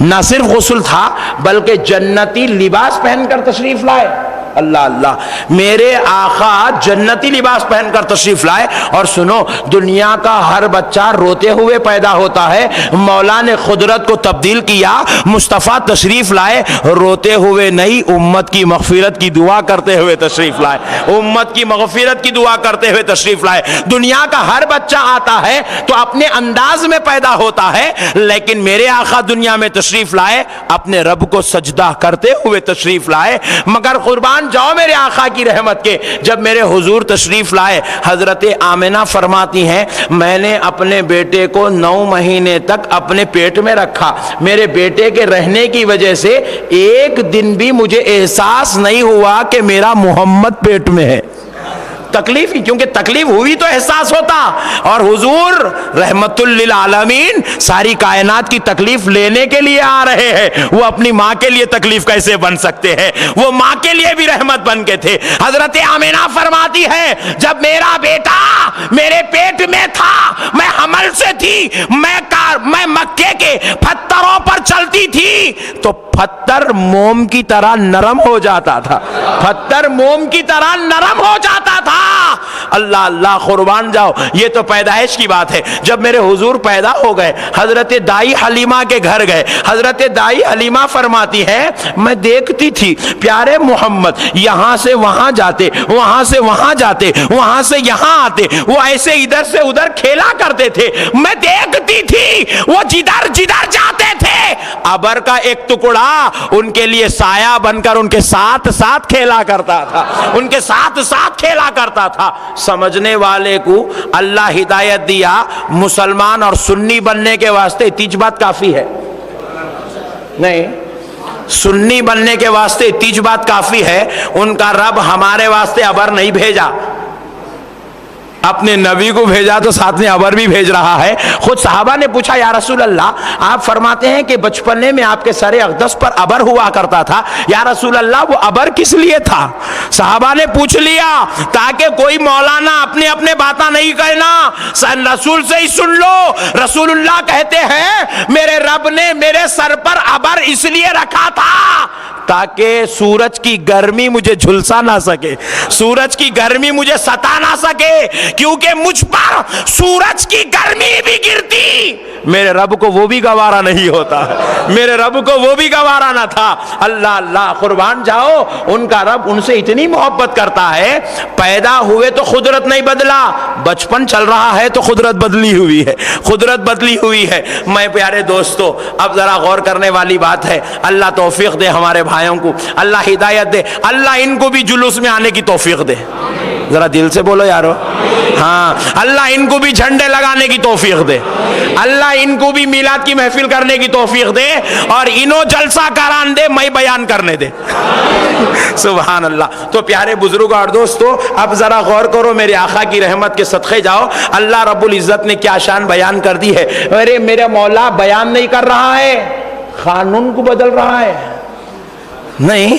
نہ صرف غسل تھا بلکہ جنتی لباس پہن کر تشریف لائے۔ اللہ اللہ، میرے آقا جنتی لباس پہن کر تشریف لائے۔ اور سنو، دنیا کا ہر بچہ روتے ہوئے پیدا ہوتا ہے، مولا نے قدرت کو تبدیل کیا، مصطفیٰ تشریف لائے، روتے ہوئے نہیں، امت کی مغفرت کی دعا کرتے ہوئے تشریف لائے، امت کی مغفرت کی دعا کرتے ہوئے تشریف لائے۔ دنیا کا ہر بچہ آتا ہے تو اپنے انداز میں پیدا ہوتا ہے، لیکن میرے آقا دنیا میں تشریف لائے، اپنے رب کو سجدہ کرتے ہوئے تشریف لائے۔ مگر قربان جاؤ میرے آقا کی رحمت کے، جب میرے حضور تشریف لائے، حضرت آمنہ فرماتی ہیں، میں نے اپنے بیٹے کو 9 مہینے تک اپنے پیٹ میں رکھا، میرے بیٹے کے رہنے کی وجہ سے ایک دن بھی مجھے احساس نہیں ہوا کہ میرا محمد پیٹ میں ہے۔ تکلیف ہی، کیونکہ تکلیف ہوئی تو احساس ہوتا، اور حضور رحمت للعالمین ساری کائنات کی تکلیف لینے کے لیے آ رہے ہیں، وہ اپنی ماں کے لیے تکلیف کیسے بن سکتے ہیں؟ وہ ماں کے لیے بھی رحمت بن کے تھے۔ حضرت آمنہ فرماتی ہے، جب میرا بیٹا میرے پیٹ میں تھا، میں حمل سے تھی، میں مکے کے پتھروں پر چلتی تھی تو پتھر موم کی طرح نرم ہو جاتا تھا، پتھر موم کی طرح نرم ہو جاتا تھا۔ اللہ اللہ، قربان جاؤ، یہ تو پیدائش کی بات ہے۔ جب میرے حضور پیدا ہو گئے، حضرت دائی حلیمہ کے گھر گئے، حضرت دائی حلیمہ فرماتی ہے، میں دیکھتی تھی پیارے محمد یہاں سے وہاں جاتے، وہاں سے وہاں جاتے، وہاں سے یہاں آتے، وہ ایسے ادھر سے ادھر کھیلا کرتے تھے، میں دیکھتی تھی وہ جدھر جدھر جاتے تھے ابر کا ایک ٹکڑا ان کے لیے سایہ بن کر ان کے ساتھ ساتھ کھیلا کرتا تھا، ان کے ساتھ ساتھ کھیلا کرتا تھا۔ سمجھنے والے کو اللہ ہدایت دیا، مسلمان اور سنی بننے کے واسطے تیج بات کافی ہے نہیں، سنی بننے کے واسطے تیج بات کافی ہے۔ ان کا رب ہمارے واسطے ابر نہیں بھیجا، اپنے نبی کو بھیجا تو ساتھ میں ابر بھی بھیج رہا ہے. خود صحابہ نے پوچھا یا رسول اللہ, آپ فرماتے ہیں کہ بچپنے میں آپ کے سر اقدس پر ابر ہوا کرتا تھا, یا رسول اللہ وہ ابر کس لیے تھا؟ صحابہ نے پوچھ لیا تاکہ کوئی مولانا اپنے اپنے باتاں نہیں کہنا, رسول سے ہی سن لو. رسول اللہ کہتے ہیں میرے رب نے میرے سر پر ابر اس لیے رکھا تھا تاکہ سورج کی گرمی مجھے جھلسا نہ سکے, سورج کی گرمی مجھے ستا نہ سکے, کیونکہ مجھ پر سورج کی گرمی بھی گرتی میرے رب کو وہ بھی گوارا نہیں ہوتا, میرے رب کو وہ بھی گوارا نہ تھا. اللہ اللہ, قربان جاؤ, ان کا رب ان سے اتنی محبت کرتا ہے. پیدا ہوئے تو قدرت نہیں بدلا, بچپن چل رہا ہے تو قدرت بدلی ہوئی ہے, قدرت بدلی ہوئی ہے. میں پیارے دوستو, اب ذرا غور کرنے والی بات ہے. اللہ توفیق دے ہمارے بھائیوں کو, اللہ ہدایت دے, اللہ ان کو بھی جلوس میں آنے کی توفیق دے. ذرا دل سے بولو یارو, ہاں, اللہ ان کو بھی جھنڈے لگانے کی توفیق دے, اللہ ان کو بھی میلاد کی محفل کرنے کی توفیق دے, اور انہوں جلسہ کران دے, میں بیان کرنے دے. سبحان اللہ. تو پیارے بزرگوں اور دوستو, اب ذرا غور کرو, میرے آقا کی رحمت کے صدقے جاؤ. اللہ رب العزت نے کیا شان بیان کر دی ہے. ارے میرے مولا بیان نہیں کر رہا ہے, قانون کو بدل رہا ہے. نہیں,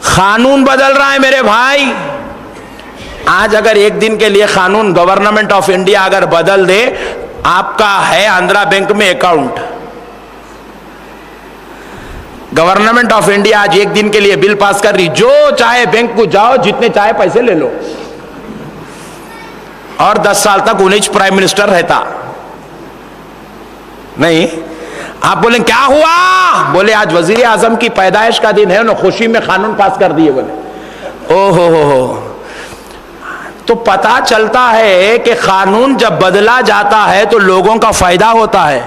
قانون بدل رہا ہے میرے بھائی. آج اگر ایک دن کے لیے قانون گورنمنٹ آف انڈیا اگر بدل دے, آپ کا ہے آندھرا بینک میں اکاؤنٹ, گورنمنٹ آف انڈیا آج ایک دن کے لیے بل پاس کر رہی, جو چاہے بینک کو جاؤ, جتنے چاہے پیسے لے لو, اور 10 سال تک انہیں پرائم منسٹر رہتا. نہیں, آپ بولیں کیا ہوا؟ بولے آج وزیر اعظم کی پیدائش کا دن ہے, انہوں خوشی میں قانون پاس کر دیے. بولے او ہو. تو پتا چلتا ہے کہ قانون جب بدلا جاتا ہے تو لوگوں کا فائدہ ہوتا ہے,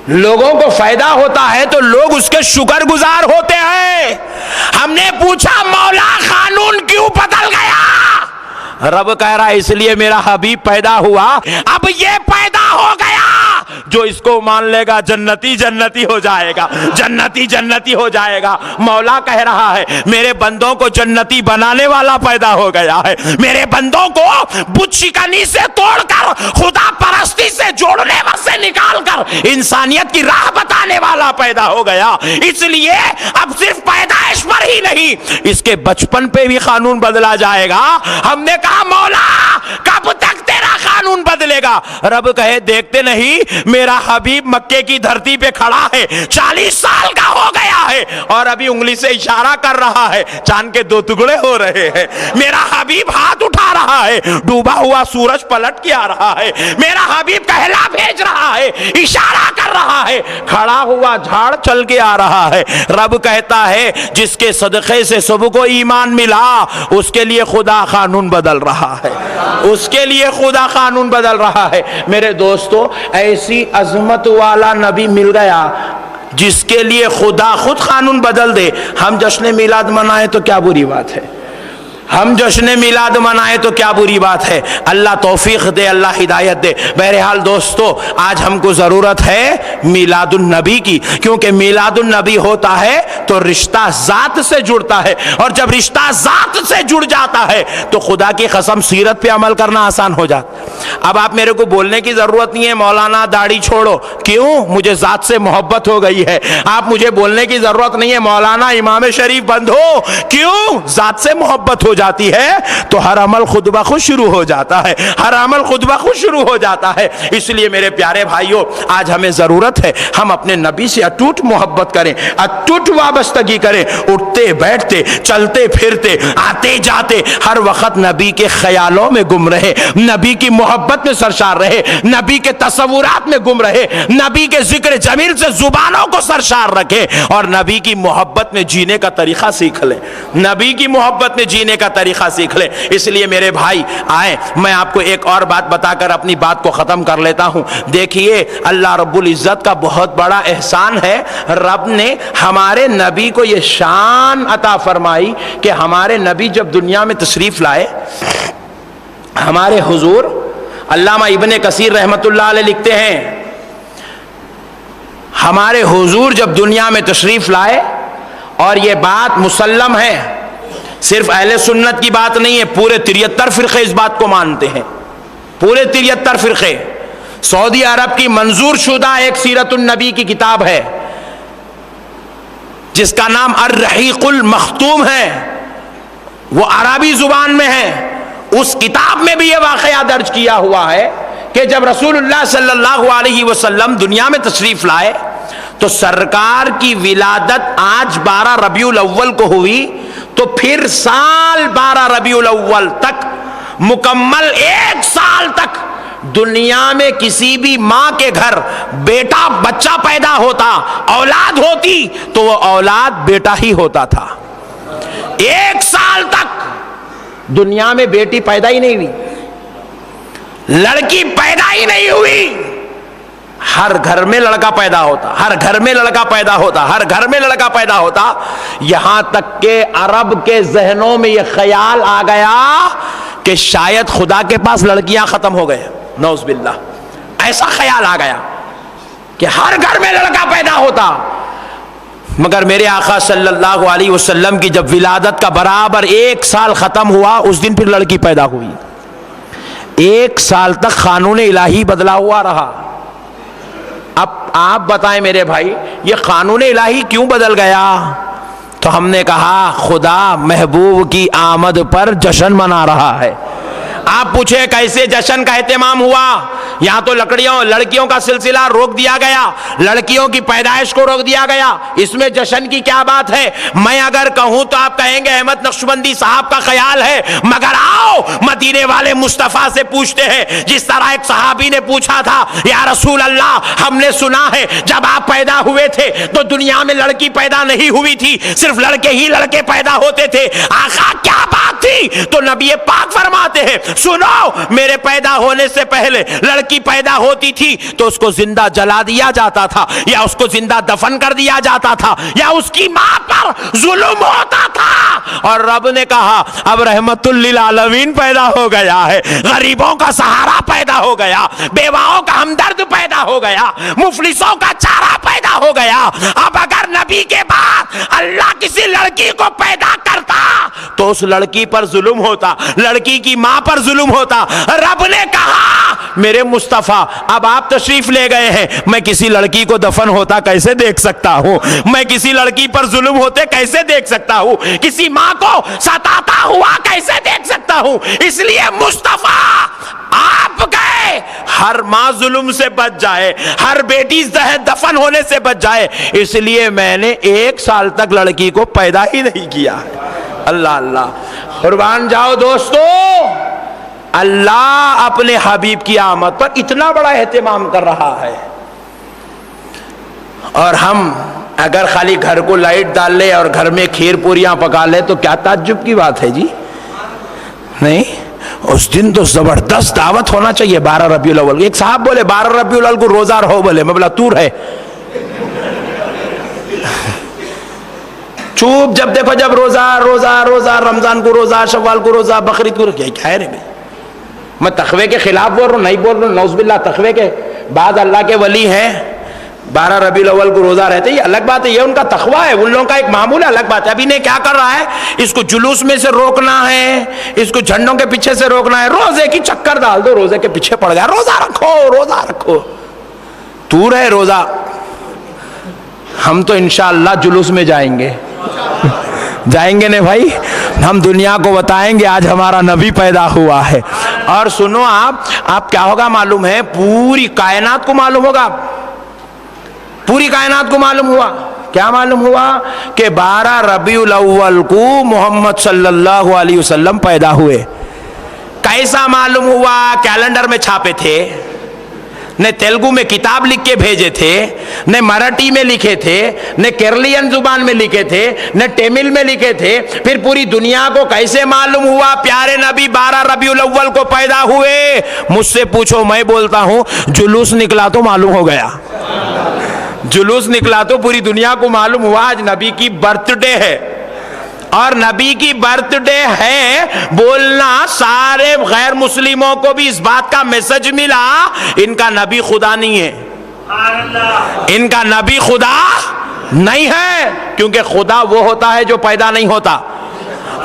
لوگوں کو فائدہ ہوتا ہے تو لوگ اس کے شکر گزار ہوتے ہیں. ہم نے پوچھا مولا قانون کیوں بدل گیا؟ رب کہہ رہا ہے اس لیے میرا حبیب پیدا ہوا. اب یہ پیدا ہو گیا, جو اس کو مان لے گا جنتی جنتی ہو جائے گا, جنتی جنتی ہو جائے گا. مولا کہہ رہا ہے میرے بندوں کو جنتی بنانے والا پیدا ہو گیا ہے, میرے بندوں کو بت شکنی سے توڑ کر خدا پرستی سے جوڑنے سے نکال کر انسانیت کی راہ بتانے والا پیدا ہو گیا. اس لیے اب صرف پیدائش پر ہی نہیں, اس کے بچپن پہ بھی قانون بدلا جائے گا. ہم نے کہا مولا کب تک تیرا قانون بدلے گا؟ رب کہے دیکھتے نہیں, میرا حبیب مکے کی دھرتی پہ کھڑا ہے, 40 سال کا ہو گیا ہے, اور ابھی انگلی سے اشارہ کر رہا ہے, چاند کے 2 ٹکڑے ہو رہے ہیں. میرا حبیب ہاتھ اٹھا رہا ہے, ڈوبا ہوا سورج پلٹ کے آ رہا ہے. میرا حبیب کہلا بھیج رہا ہے, اشارہ کر رہا ہے, کھڑا ہوا جھاڑ چل کے آ رہا ہے. رب کہتا ہے جس کے صدقے سے سب کو ایمان ملا, اس کے لیے خدا قانون بدل رہا ہے, اس کے لیے خدا قانون بدل رہا ہے. میرے دوستو, ایسی عظمت والا نبی مل گیا جس کے لیے خدا خود قانون بدل دے. ہم جشن میلاد منائیں تو کیا بری بات ہے, ہم جشن میلاد منائیں تو کیا بری بات ہے. اللہ توفیق دے, اللہ ہدایت دے. بہرحال دوستو, آج ہم کو ضرورت ہے میلاد النبی کی, کیونکہ میلاد النبی ہوتا ہے تو رشتہ ذات سے جڑتا ہے, اور جب رشتہ ذات سے جڑ جاتا ہے تو خدا کی قسم سیرت پہ عمل کرنا آسان ہو جاتا. اب آپ میرے کو بولنے کی ضرورت نہیں ہے مولانا داڑھی چھوڑو, کیوں؟ مجھے ذات سے محبت ہو گئی ہے. آپ مجھے بولنے کی ضرورت نہیں ہے مولانا امام شریف بند ہو, کیوں؟ ذات سے محبت ہو جاتی ہے تو ہر عمل خود بخود شروع ہو جاتا ہے, ہر عمل خود بخود شروع ہو جاتا ہے. اس لیے میرے پیارے بھائیوں, آج ہمیں ضرورت ہے ہم اپنے نبی سے اٹوٹ محبت کریں, اٹوٹ وابستگی کریں. اٹھتے بیٹھتے, چلتے پھرتے, آتے جاتے, ہر وقت نبی کے خیالوں میں گم رہے, نبی کی محبت میں سرشار رہے, نبی کے تصورات میں گم رہے, نبی کے ذکر جمیل سے زبانوں کو سرشار رکھے, اور نبی کی محبت میں جینے کا طریقہ سیکھ لیں, نبی کی محبت میں جینے کا طریقہ سیکھ لیں. اس لیے میرے بھائی آئیں, میں آپ کو ایک اور بات بتا کر اپنی بات کو ختم کر لیتا ہوں. دیکھیے اللہ رب العزت کا بہت بڑا احسان ہے, رب نے ہمارے نبی کو یہ شان عطا فرمائی کہ ہمارے نبی جب دنیا میں تشریف لائے, ہمارے حضور علامہ ابن کثیر رحمت اللہ علیہ لکھتے ہیں, ہمارے حضور جب دنیا میں تشریف لائے, اور یہ بات مسلم ہے صرف اہل سنت کی بات نہیں ہے، پورے 73 فرقے اس بات کو مانتے ہیں، پورے 73 فرقے۔ سعودی عرب کی منظور شدہ ایک سیرت النبی کی کتاب ہے جس کا نام الرحیق المختوم ہے، وہ عربی زبان میں ہے۔ اس کتاب میں بھی یہ واقعہ درج کیا ہوا ہے کہ جب رسول اللہ صلی اللہ علیہ وسلم دنیا میں تشریف لائے تو سرکار کی ولادت آج 12 ربیع الاول کو ہوئی، تو پھر سال 12 ربیع الاول تک، مکمل 1 سال تک دنیا میں کسی بھی ماں کے گھر بیٹا بچہ پیدا ہوتا، اولاد ہوتی تو وہ اولاد بیٹا ہی ہوتا تھا۔ 1 سال تک دنیا میں بیٹی پیدا ہی نہیں ہوئی، لڑکی پیدا ہی نہیں ہوئی، ہر گھر میں لڑکا پیدا ہوتا، ہر گھر میں لڑکا پیدا ہوتا، ہر گھر میں لڑکا پیدا ہوتا، یہاں تک کہ عرب کے ذہنوں میں یہ خیال آ گیا کہ شاید خدا کے پاس لڑکیاں ختم ہو گئے، نعوذ باللہ، ایسا خیال آ گیا کہ ہر گھر میں لڑکا پیدا ہوتا۔ مگر میرے آقا صلی اللہ علیہ وسلم کی جب ولادت کا برابر 1 سال ختم ہوا، اس دن پھر لڑکی پیدا ہوئی۔ 1 سال تک قانون الہی بدلا ہوا رہا۔ اب آپ بتائیں میرے بھائی، یہ قانون الہی کیوں بدل گیا؟ تو ہم نے کہا خدا محبوب کی آمد پر جشن منا رہا ہے۔ آپ پوچھیں کیسے جشن کا اہتمام ہوا؟ یہاں تو لڑکیوں کا سلسلہ روک دیا گیا، لڑکیوں کی پیدائش کو روک دیا گیا، اس میں جشن کی کیا بات ہے؟ میں اگر کہوں تو آپ کہیں گے احمد نقشبندی صاحب کا خیال ہے، مگر آؤ مدینے والے مصطفیٰ سے پوچھتے ہیں، جس طرح ایک صحابی نے پوچھا تھا، یا رسول اللہ ہم نے سنا ہے جب آپ پیدا ہوئے تھے تو دنیا میں لڑکی پیدا نہیں ہوئی تھی، صرف لڑکے ہی لڑکے پیدا ہوتے تھے، آقا کیا بات تھی؟ تو نبی پاک فرماتے ہیں سنو، میرے پیدا ہونے سے پہلے لڑکی پیدا ہوتی تھی تو اس کو زندہ جلا دیا جاتا تھا، یا اس کو زندہ دفن کر دیا جاتا تھا، یا اس کی ماں پر ظلم ہوتا تھا، اور رب نے کہا اب رحمت للعالمین پیدا ہو گیا ہے، غریبوں کا سہارا پیدا ہو گیا، بیواؤں کا ہمدرد پیدا ہو گیا، مفلسوں کا چارہ پیدا ہو گیا۔ اب اگر نبی کے بعد اللہ کسی لڑکی کو پیدا کرتا تو اس لڑکی پر ظلم ہوتا، لڑکی کی ماں پر ظلم ہوتا۔ رب نے کہا میرے مصطفیٰ اب آپ تشریف لے گئے ہیں، میں کسی لڑکی کو دفن ہوتا کیسے دیکھ سکتا ہوں؟ میں کسی لڑکی پر ظلم ہوتے کیسے دیکھ سکتا ہوں؟ کسی ماں کو ستاتا ہوا کیسے دیکھ سکتا ہوں؟ اس لیے مصطفیٰ آپ گئے، ہر ماں ظلم سے بچ جائے، ہر بیٹی دفن ہونے سے بچ جائے، اس لیے میں نے 1 سال تک لڑکی کو پیدا ہی نہیں کیا۔ اللہ اللہ، قربان جاؤ دوستو، اللہ اپنے حبیب کی آمد پر اتنا بڑا اہتمام کر رہا ہے، اور ہم اگر خالی گھر کو لائٹ ڈال لے اور گھر میں کھیر پوریاں پکا لے تو کیا تعجب کی بات ہے جی؟ نہیں، اس دن تو زبردست دعوت ہونا چاہیے 12 ربیع الاول۔ ایک صاحب بولے 12 ربیع الاول کو روزہ رہو، بولے میں بولا تو رہے چوپ، جب دیکھو جب روزہ روزہ روزہ، رمضان کو روزہ، شوال کو روزہ، بقرعید کو روزہ، کیا ہے رے بھائی؟ میں تقوی کے خلاف بول رہا ہوں، نہیں بول رہا ہوں، نعوذ باللہ، تقوی کے بعد اللہ کے ولی ہیں 12 ربیع الاول کو روزہ رہتے، یہ الگ بات ہے، یہ ان کا تقوی ہے، ان لوگوں کا ایک معمول ہے، الگ بات ہے۔ ابھی نے کیا کر رہا ہے، اس کو جلوس میں سے روکنا ہے، اس کو جھنڈوں کے پیچھے سے روکنا ہے، روزے کی چکر ڈال دو، روزے کے پیچھے پڑ گیا، روزہ رکھو روزہ رکھو، تو رہے روزہ، ہم تو انشاءاللہ جلوس میں جائیں گے، جائیں گے نہیں بھائی، ہم دنیا کو بتائیں گے آج ہمارا نبی پیدا ہوا ہے۔ اور سنو آپ کیا ہوگا معلوم ہے، پوری کائنات کو معلوم ہوگا، پوری کائنات کو معلوم ہوا، کیا معلوم ہوا کہ 12 ربیع الاول کو محمد صلی اللہ علیہ وسلم پیدا ہوئے۔ کیسا معلوم ہوا؟ کیلنڈر میں چھاپے تھے، نہ تیلگو میں کتاب لکھ کے بھیجے تھے، نہ مراٹھی میں لکھے تھے، نہ کیرلین زبان میں لکھے تھے، نہ تمل میں لکھے تھے، پھر پوری دنیا کو کیسے معلوم ہوا پیارے نبی 12 ربیع الاول کو پیدا ہوئے؟ مجھ سے پوچھو، میں بولتا ہوں جلوس نکلا تو معلوم ہو گیا، جلوس نکلا تو پوری دنیا کو معلوم ہوا آج نبی کی برتھ ڈے ہے، اور نبی کی برتھ ڈے ہے بولنا سارے غیر مسلموں کو بھی اس بات کا میسج ملا ان کا نبی خدا نہیں ہے، ان کا نبی خدا نہیں ہے، کیونکہ خدا وہ ہوتا ہے جو پیدا نہیں ہوتا،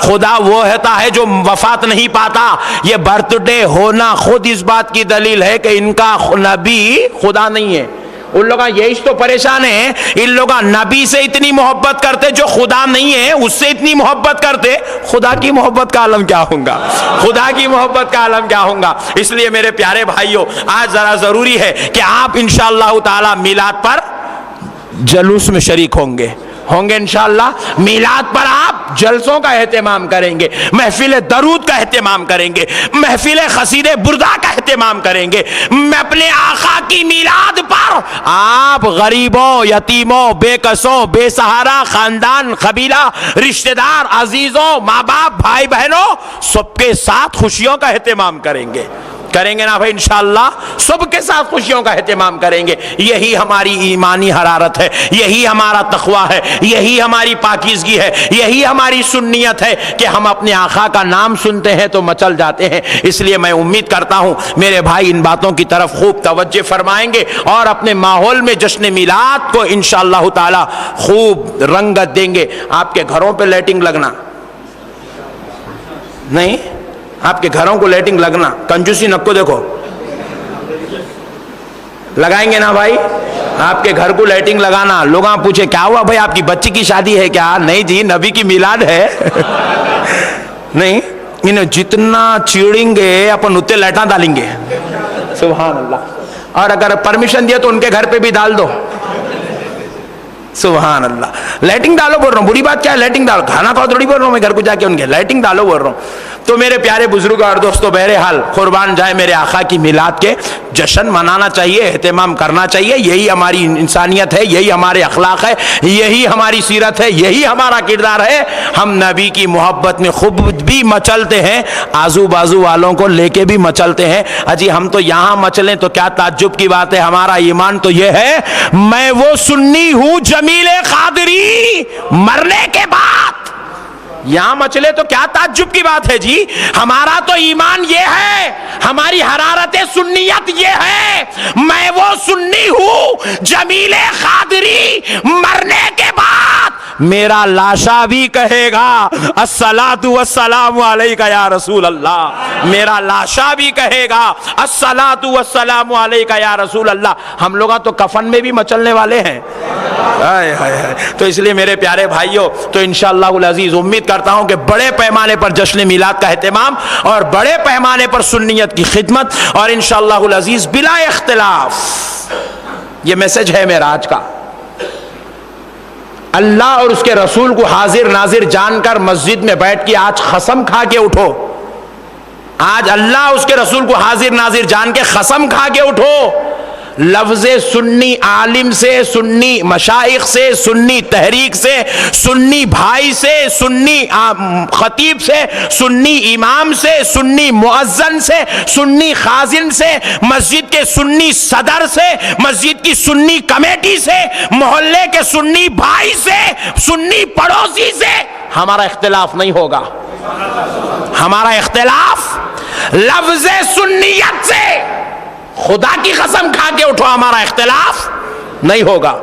خدا وہ ہوتا ہے جو وفات نہیں پاتا. یہ برتھ ڈے ہونا خود اس بات کی دلیل ہے کہ ان کا نبی خدا نہیں ہے. ان لوگ یہی تو پریشان ہیں, ان لوگ نبی سے اتنی محبت کرتے جو خدا نہیں ہے, اس سے اتنی محبت کرتے, خدا کی محبت کا عالم کیا ہوگا, خدا کی محبت کا عالم کیا ہوگا. اس لیے میرے پیارے بھائیوں, آج ذرا ضروری ہے کہ آپ انشاءاللہ تعالی میلاد پر جلوس میں شریک ہوں گے انشاءاللہ. میلاد پر آپ جلسوں کا اہتمام کریں گے, محفل درود کا اہتمام کریں گے, محفل قصید بردہ کا اہتمام کریں گے. اپنے آقا کی میلاد پر آپ غریبوں, یتیموں, بے کسوں, بے سہارا, خاندان, قبیلہ, رشتہ دار, عزیزوں, ماں باپ, بھائی بہنوں, سب کے ساتھ خوشیوں کا اہتمام کریں گے نا بھائی انشاءاللہ. سب کے ساتھ خوشیوں کا اہتمام کریں گے. یہی ہماری ایمانی حرارت ہے, یہی ہمارا تقویٰ ہے, یہی ہماری پاکیزگی ہے, یہی ہماری سنیت ہے کہ ہم اپنے آقا کا نام سنتے ہیں تو مچل جاتے ہیں. اس لیے میں امید کرتا ہوں میرے بھائی ان باتوں کی طرف خوب توجہ فرمائیں گے اور اپنے ماحول میں جشن میلاد کو انشاءاللہ تعالی خوب رنگت دیں گے. آپ کے گھروں پہ لائٹنگ لگنا نہیں, آپ کے گھروں کو لائٹنگ لگنا, کنجوسی نکو دیکھو, لگائیں گے نا بھائی. آپ کے گھر کو لائٹنگ لگانا. لوگ پوچھے کیا ہوا بھائی, آپ کی بچی کی شادی ہے کیا؟ نہیں جی, نبی کی میلاد ہے. نہیں, انہیں جتنا چیڑیں گے اپن اتنے لائٹاں ڈالیں گے. سبحان اللہ. اور اگر پرمیشن دیا تو ان کے گھر پہ بھی ڈال دو. سبحان اللہ. لائٹنگ ڈالو بول رہا ہوں, بری بات کیا ہے, لائٹنگ ڈالو. کھانا کھاؤ تھوڑی بول رہا ہوں میں, گھر کو جا کے ان کے لائٹنگ ڈالو بول رہا ہوں. تو میرے پیارے بزرگ اور دوستو, بہرحال قربان جائے میرے آقا کی میلاد کے جشن منانا چاہیے, اہتمام کرنا چاہیے. یہی ہماری انسانیت ہے, یہی ہمارے اخلاق ہے, یہی ہماری سیرت ہے, یہی ہمارا کردار ہے. ہم نبی کی محبت میں خود بھی مچلتے ہیں, آزو بازو والوں کو لے کے بھی مچلتے ہیں. اجی ہم تو یہاں مچلیں تو کیا تعجب کی بات ہے. ہمارا ایمان تو یہ ہے, میں وہ سنی ہوں جمیل قادری, مرنے کے بعد یہاں مچلے تو کیا تعجب کی بات ہے جی. ہمارا تو ایمان یہ ہے, ہماری حرارت سنیت یہ ہے, میں وہ سنی ہوں جمیل قادری, مرنے کے بعد میرا لاشا بھی کہے گا الصلاۃ والسلام علیک یا رسول اللہ. میرا لاشا بھی کہے گا الصلاۃ والسلام علیک یا رسول اللہ. ہم لوگ تو کفن میں بھی مچلنے والے ہیں. تو اس لیے میرے پیارے بھائیوں, تو انشاءاللہ العزیز امید کرتا ہوں کہ بڑے پیمانے پر جشن میلاد کا اہتمام اور بڑے پیمانے پر سنیت کی خدمت, اور انشاءاللہ العزیز بلا اختلاف یہ میسج ہے میرا آج کا. اللہ اور اس کے رسول کو حاضر ناظر جان کر مسجد میں بیٹھ کے آج قسم کھا کے اٹھو. آج اللہ اس کے رسول کو حاضر ناظر جان کے قسم کھا کے اٹھو. لفظ سنی عالم سے, سنی مشائخ سے, سنی تحریک سے, سنی بھائی سے, سنی خطیب سے, سنی امام سے, سنی مؤذن سے, سنی خازن سے, مسجد کے سنی صدر سے, مسجد کی سنی کمیٹی سے, محلے کے سنی بھائی سے, سنی پڑوسی سے ہمارا اختلاف نہیں ہوگا. ہمارا اختلاف لفظ سنیت سے, خدا کی قسم کھا کے اٹھو, ہمارا اختلاف نہیں ہوگا.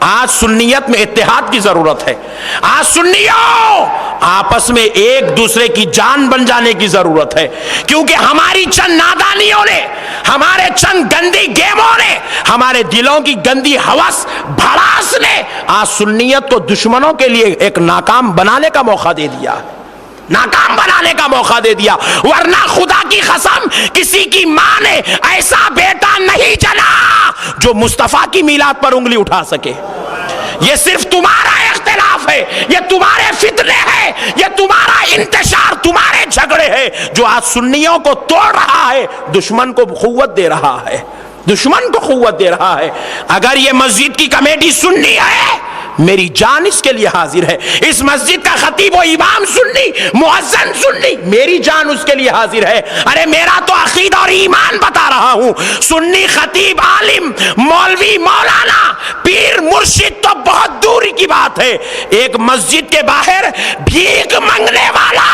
آج سنیت میں اتحاد کی ضرورت ہے. آج سنیوں آپس میں ایک دوسرے کی جان بن جانے کی ضرورت ہے, کیونکہ ہماری چند نادانیوں نے, ہمارے چند گندی گیموں نے, ہمارے دلوں کی گندی ہوس بھڑاس نے آج سنیت کو دشمنوں کے لیے ایک ناکام بنانے کا موقع دے دیا, ناکام بنانے کا موقع دے دیا. ورنہ خدا کی قسم کسی کی ماں نے ایسا بیٹا نہیں جنا جو مصطفیٰ کی میلاد پر انگلی اٹھا سکے. یہ صرف تمہارا اختلاف ہے, یہ تمہارے فتنے ہیں, یہ تمہارا انتشار, تمہارے جھگڑے ہیں جو آج سنیوں کو توڑ رہا ہے, دشمن کو قوت دے رہا ہے, دشمن کو قوت دے رہا ہے. اگر یہ مسجد کی کمیٹی سنی ہے, میری جان اس کے لیے حاضر ہے. اس مسجد کا خطیب و امام سنی, مؤذن سنی, میری جان اس کے لیے حاضر ہے. ارے میرا تو عقیدہ اور ایمان بتا رہا ہوں. سنی خطیب, عالم, مولوی, مولانا, پیر, مرشد تو بہت دوری کی بات ہے. ایک مسجد کے باہر بھیک مانگنے والا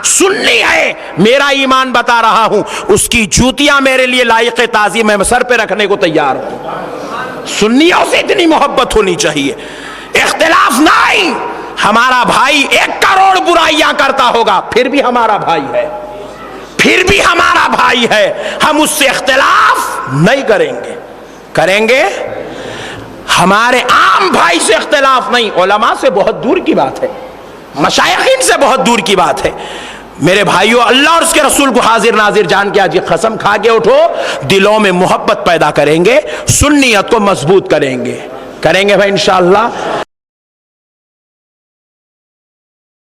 سنی ہے, میرا ایمان بتا رہا ہوں, اس کی جوتیاں میرے لیے لائق تعظیم ہے, میں سر پہ رکھنے کو تیار ہوں. سنیوں سے اتنی محبت ہونی چاہیے, اختلاف نہیں. ہمارا بھائی 1 کروڑ برائیاں کرتا جاتا ہوگا پھر بھی ہمارا بھائی ہے، پھر بھی ہمارا بھائی ہے، ہم اس سے اختلاف نہیں کریں گے۔ کریں گے ہمارے عام بھائی سے اختلاف نہیں، علماء سے بہت دور کی بات ہے، مشائخین سے بہت دور کی بات ہے۔ میرے بھائیو، اللہ اور اس کے رسول کو حاضر ناظر جان کے آج یہ قسم کھا کے اٹھو، دلوں میں محبت پیدا کریں گے، سنیت کو مضبوط کریں گے، کریں گے بھائی انشاءاللہ۔